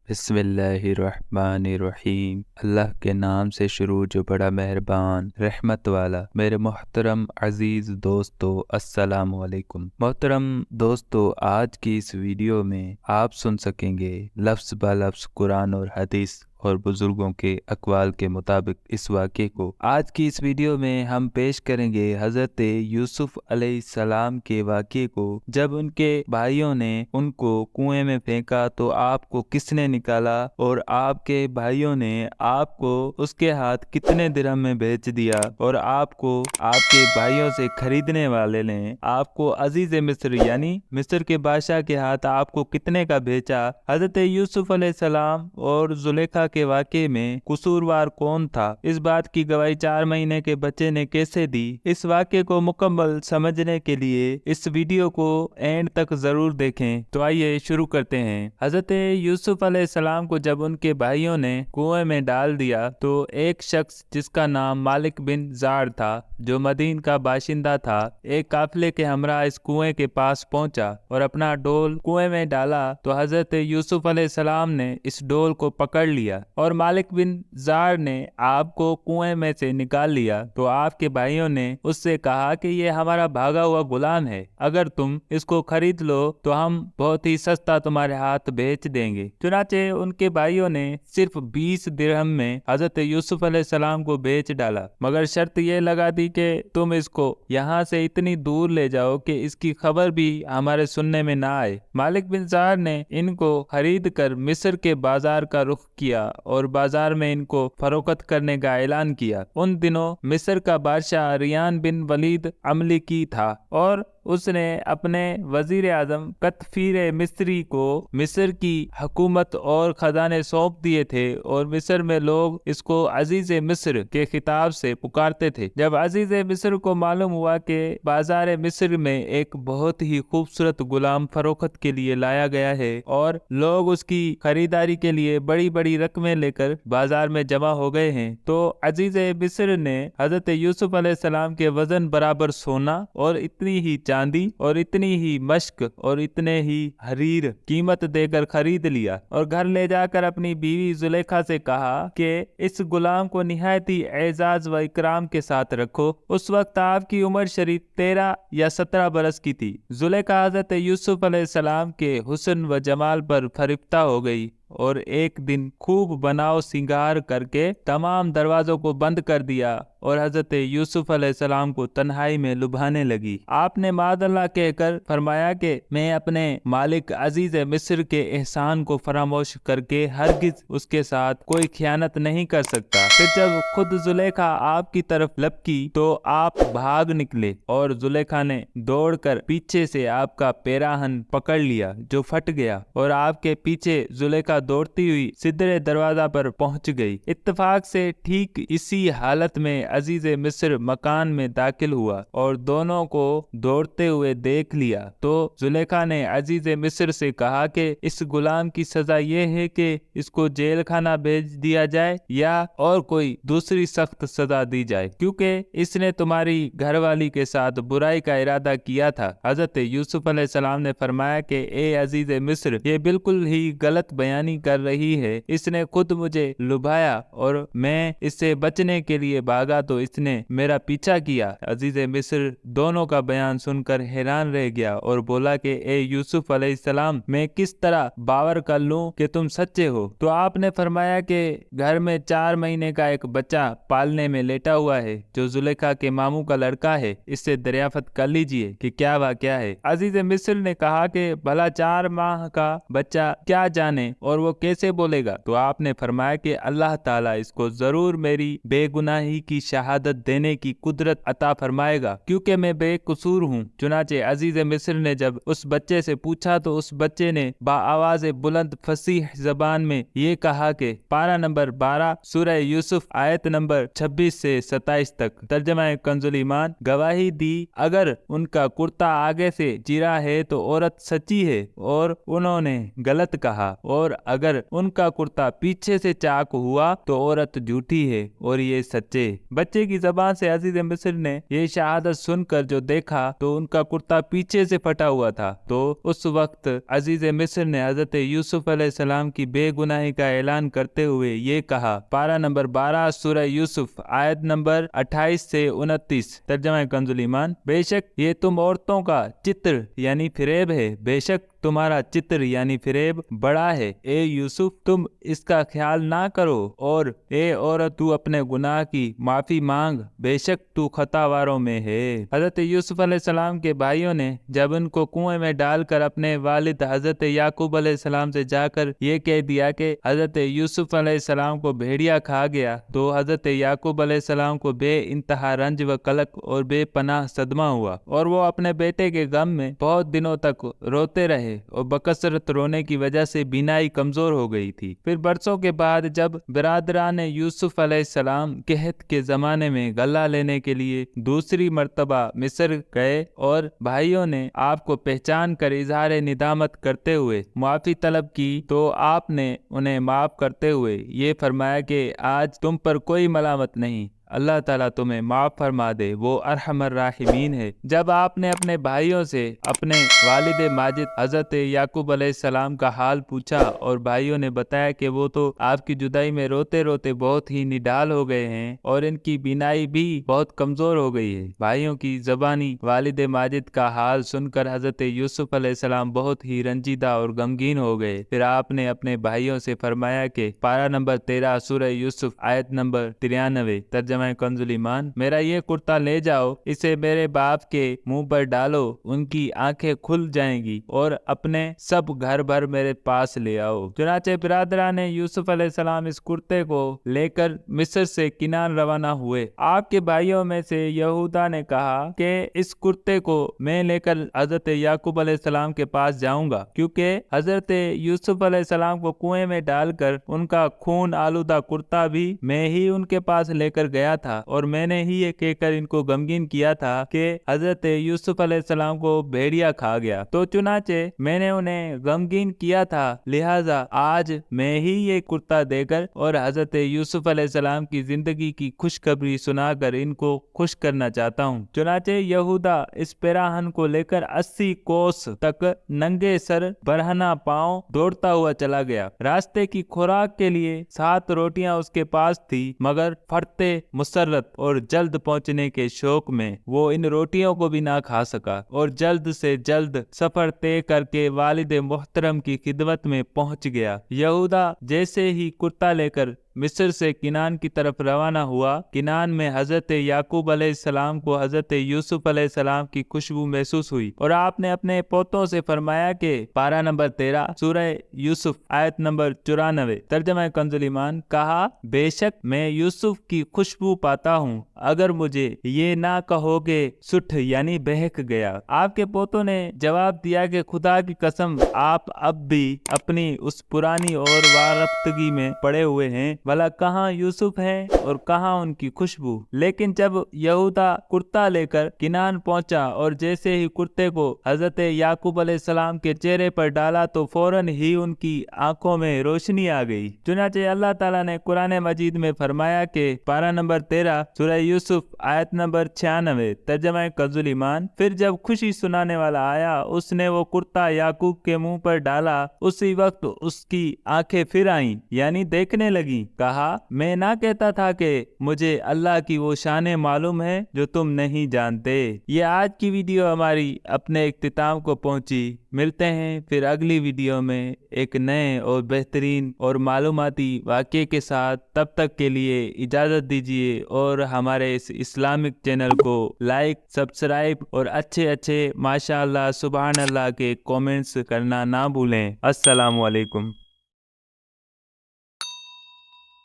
बिस्मिल्लाहिर्रहमानिर्रहीम। अल्लाह के नाम से शुरू जो बड़ा मेहरबान रहमत वाला। मेरे मोहतरम अजीज़ दोस्तों, अस्सलाम वालेकुम। मोहतरम दोस्तों, आज की इस वीडियो में आप सुन सकेंगे लफ्ज़ ब लफ्ज़ कुरान और हदीस और बुज़ुर्गों के अक़वाल के मुताबिक इस वाक़े को। आज की इस वीडियो में हम पेश करेंगे हज़रत यूसुफ़ अलैहिस्सलाम के वाक़े को। जब उनके भाइयों ने उनको कुएं में फेंका तो आपको किसने निकाला और आपके भाइयों ने आपको उसके हाथ कितने दिरहम में बेच दिया और आपको आपके भाइयों से खरीदने वाले ने आपको अजीज़ मिस्र यानी मिस्र के बादशाह के हाथ आपको कितने का बेचा। हज़रत यूसुफ़ अलैहिस्सलाम और जुलेखा के वाक़े में कसूरवार कौन था, इस बात की गवाही 4 महीने के बच्चे ने कैसे दी। इस वाक़े को मुकम्मल समझने के लिए इस वीडियो को एंड तक ज़रूर देखें। तो आइए शुरू करते हैं। हज़रत यूसुफ़ अलैहिस्सलाम को जब उनके भाइयों ने कुएं में डाल दिया तो एक शख्स जिसका नाम मालिक बिन ज़ार था, जो मदीन का बाशिंदा था, एक काफिले के हमरा इस कुएं के पास पहुंचा और अपना डोल कुएं में डाला तो हज़रत यूसुफ़ अलैहिस्सलाम ने इस डोल को पकड़ लिया और मालिक बिन ज़ार ने आपको कुएं में से निकाल लिया। तो आपके भाइयों ने उससे कहा कि ये हमारा भागा हुआ गुलाम है, अगर तुम इसको खरीद लो तो हम बहुत ही सस्ता तुम्हारे हाथ बेच देंगे। चुनाचे उनके भाइयों ने सिर्फ 20 दिरहम में हज़रत यूसुफ़ अलैहिस्सलाम को बेच डाला, मगर शर्त ये लगा दी कि तुम इसको यहाँ से इतनी दूर ले जाओ कि इसकी खबर भी हमारे सुनने में ना आए। मालिक बिन ज़ार ने इनको खरीद कर मिस्र के बाजार का रुख किया और बाजार में इनको फरोख्त करने का ऐलान किया। उन दिनों मिस्र का बादशाह रियान बिन वलीद अमलिकी था और उसने अपने वजीर आजम कतफीर मिस्री को मिस्र की हुकूमत और खजाने सौंप दिए थे और मिस्र में लोग इसको अजीज मिस्र के खिताब से पुकारते थे। जब अजीज मिस्र को मालूम हुआ कि बाजार मिस्र में एक बहुत ही खूबसूरत गुलाम फरोख्त के लिए लाया गया है और लोग उसकी खरीदारी के लिए बड़ी बड़ी रकमें लेकर बाजार में जमा हो गए हैं, तो अजीज मिस्र ने हजरत यूसुफ अलैहिस्सलाम के वजन बराबर सोना और इतनी ही चांदी और इतनी ही मश्क और इतने ही हरीर कीमत देकर खरीद लिया और घर ले जाकर अपनी बीवी जुलेखा से कहा कि इस गुलाम को निहायत ही एजाज व इकराम के साथ रखो। उस वक्त आपकी उम्र शरीफ 13 या 17 बरस की थी। जुलेखा हजरत यूसुफ अलैहिस्सलाम के हुस्न व जमाल पर फरिफ्ता हो गई और एक दिन खूब बनाव सिंगार करके तमाम दरवाजों को बंद कर दिया और हजरत यूसुफ अलैहिस्सलाम को तन्हाई में लुभाने लगी। आपने मादअल्लाह कहकर फरमाया कि मैं अपने मालिक अजीज मिस्र के एहसान को फरामोश करके हरगिज उसके साथ कोई खयानत नहीं कर सकता। फिर जब खुद जुलेखा आपकी तरफ लपकी तो आप भाग निकले और जुलेखा ने दौड़कर पीछे से आपका पैराहन पकड़ लिया जो फट गया और आपके पीछे जुलेखा दौड़ती हुई सिद्धरे दरवाजा पर पहुंच गई। इत्तेफाक से ठीक इसी हालत में अजीज मिस्र मकान में दाखिल हुआ और दोनों को दौड़ते हुए देख लिया। तो जुलेखा ने अजीज मिस्र से कहा कि इस गुलाम की सजा ये है कि इसको जेल खाना भेज दिया जाए या और कोई दूसरी सख्त सजा दी जाए, क्योंकि इसने तुम्हारी घरवाली के साथ बुराई का इरादा किया था। हजरत यूसुफ अलैहिस्सलाम ने फरमाया कि ए अजीज मिस्र, ये बिल्कुल ही गलत बयानी कर रही है। इसने खुद मुझे लुभाया और मैं इससे बचने के लिए भागा तो इसने मेरा पीछा किया। अजीज मिस्र दोनों का बयान सुनकर हैरान रह गया और बोला कि ए यूसुफ अलैहिस्सलाम, मैं किस तरह बावर कर लूं कि तुम सच्चे हो। तो आपने फरमाया कि घर में 4 महीने का एक बच्चा पालने में लेटा हुआ है जो जुलेखा के मामू का लड़का है, इससे दरियाफत कर लीजिए कि क्या वाकया है। अजीज मिस्र ने कहा कि भला 4 माह का बच्चा क्या जाने और वो कैसे बोलेगा। तो आपने फरमाया कि अल्लाह ताला इसको जरूर मेरी बेगुनाही की शहादत देने की कुदरत अता फरमाएगा, क्योंकि मैं बेकसूर हूँ। चुनाचे अजीज मिस्र ने जब उस बच्चे से पूछा तो उस बच्चे ने बाआवाज बुलंद फसीह जबान में ये कहा कि पारा नंबर 12 सूरह यूसुफ आयत नंबर 26 से 27 तक, तर्जमा कंजुल ईमान, गवाही दी अगर उनका कुर्ता आगे से चिरा है तो औरत सच्ची है और उन्होंने गलत कहा और अगर उनका कुर्ता पीछे से चाक हुआ तो औरत झूठी है और ये सच्चे। बच्चे की ज़बान से अजीज मिस्र ने ये शहादत सुनकर जो देखा तो उनका कुर्ता पीछे से फटा हुआ था। तो उस वक्त अजीज मिस्र ने हजरत यूसुफ अलैहिस्सलाम की बेगुनाही का ऐलान करते हुए ये कहा। पारा नंबर 12 सूरह यूसुफ आयत नंबर 28 से 29। तर्जमा कंजुल ईमान। बेशक ये तुम औरतों का चित्र यानी फिरेब है, बेशक तुम्हारा चित्र यानी फिरेब बड़ा है। ए यूसुफ तुम इसका ख्याल ना करो, और ए औरत तू अपने गुनाह की माफी मांग, बेशक तू खतावारों में है। हजरत यूसुफ अलैहिस्सलाम के भाइयों ने जब उनको कुएं में डालकर अपने वालिद हजरत याकूब अलैहिस्सलाम से जाकर ये कह दिया कि हजरत यूसुफ अलैहिस्सलाम को भेड़िया खा गया, तो हजरत याकूब अलैहिस्सलाम को बे इंतहा रंज व कलक और बेपनाह सदमा हुआ, और वो अपने बेटे के गम में बहुत दिनों तक रोते रहे और बकसरत रोने की वजह से बीनाई कमजोर हो गई थी। फिर बरसों के बाद जब बिरादरान यूसुफ अलैहिस्सलाम कहत के जमाने में गला लेने के लिए दूसरी मर्तबा मिस्र गए और भाइयों ने आपको पहचान कर इजहार निदामत करते हुए माफी तलब की, तो आपने उन्हें माफ करते हुए ये फरमाया कि आज तुम पर कोई मलामत नहीं, अल्लाह ताला तुम्हें माफ फरमा दे, वो अरहमर राहिमीन है। जब आपने अपने भाइयों से अपने वालिद माजिद हजरत याकूब अलैहिस्सलाम का हाल पूछा और भाइयों ने बताया कि वो तो आपकी जुदाई में रोते रोते बहुत ही निढाल हो गए हैं और इनकी बीनाई भी बहुत कमजोर हो गई है। भाइयों की जबानी वालिद माजिद का हाल सुनकर हजरत यूसुफ अलैहिस्सलाम बहुत ही रंजीदा और गमगीन हो गए। फिर आपने अपने भाइयों से फरमाया कि पारा नंबर 13 सूरह यूसुफ आयत नंबर 93। तर्जमा कंजुल ईमान। मेरा ये कुर्ता ले जाओ, इसे मेरे बाप के मुंह पर डालो, उनकी आंखें खुल जाएंगी, और अपने सब घर भर मेरे पास ले आओ। चुनाचे बिरादरा ने यूसुफ अलैहिस्सलाम इस कुर्ते को लेकर मिस्र से किनान रवाना हुए। आपके भाइयों में से यहूदा ने कहा कि इस कुर्ते को मैं लेकर हजरत याकूब अलैहिस्सलाम के पास जाऊंगा, क्योंकि हजरत यूसुफ अलैहिस्सलाम को कुएं में डालकर उनका खून आलूदा कुर्ता भी मैं ही उनके पास लेकर गया था, और मैंने ही ये कहकर इनको गमगीन किया था कि हजरत यूसुफ अलैहिस्सलाम को भेड़िया खा गया। तो चुनाचे मैंने उन्हें गमगीन किया था, लिहाजा आज मैं ही ये कुर्ता देकर और हजरत यूसुफ अलैहिस्सलाम की जिंदगी की खुशखबरी सुनाकर इनको खुश करना चाहता हूँ। चुनाचे यहूदा इस पेराहन को लेकर 80 कोस तक नंगे सर बरहना पांव दौड़ता हुआ चला गया। रास्ते की खुराक के लिए 7 रोटियां उसके पास थी, मगर फरते मुसर्रत और जल्द पहुंचने के शौक में वो इन रोटियों को भी ना खा सका और जल्द से जल्द सफर तय करके वालिद मोहतरम की खिदमत में पहुंच गया। यहूदा जैसे ही कुर्ता लेकर मिस्र से किनान की तरफ रवाना हुआ, किनान में हजरत याकूब अलैहिस्सलाम को हजरत यूसुफ अलैहिस्सलाम की खुशबू महसूस हुई, और आपने अपने पोतों से फरमाया कि पारा नंबर 13 सूरह यूसुफ आयत नंबर 94। तर्जमा कंजुल ईमान। कहा, बेशक मैं यूसुफ की खुशबू पाता हूँ, अगर मुझे ये ना कहोगे सुठ यानी बहक गया। आपके पोतों ने जवाब दिया कि खुदा की कसम, आप अब भी अपनी उस पुरानी और वारफ्तगी में पड़े हुए हैं, भला कहाँ यूसुफ है और कहाँ उनकी खुशबू। लेकिन जब यहूदा कुर्ता लेकर किनान पहुंचा और जैसे ही कुर्ते को हजरत याकूब अलैहिस्सलाम के चेहरे पर डाला तो फौरन ही उनकी आंखों में रोशनी आ गई। चुनाचे अल्लाह ताला ने कुरान मजीद में फरमाया कि पारा नंबर 13 सूरह यूसुफ आयत नंबर 96। तर्जमा कंजुल ईमान। फिर जब खुशी सुनाने वाला आया, उसने वो कुर्ता याकूब के मुंह पर डाला, उसी वक्त उसकी आंखें फिर आईं यानी देखने लगी। कहा, मैं ना कहता था कि मुझे अल्लाह की वो शानें मालूम है जो तुम नहीं जानते। ये आज की वीडियो हमारी अपने इख्तिताम को पहुंची। मिलते हैं फिर अगली वीडियो में एक नए और बेहतरीन और मालूमाती वाक़े के साथ। तब तक के लिए इजाज़त दीजिए और हमारे इस इस्लामिक चैनल को लाइक, सब्सक्राइब और अच्छे अच्छे माशाअल्लाह सुभान अल्लाह के कमेंट्स करना ना भूलें। अस्सलामु अलैकुम।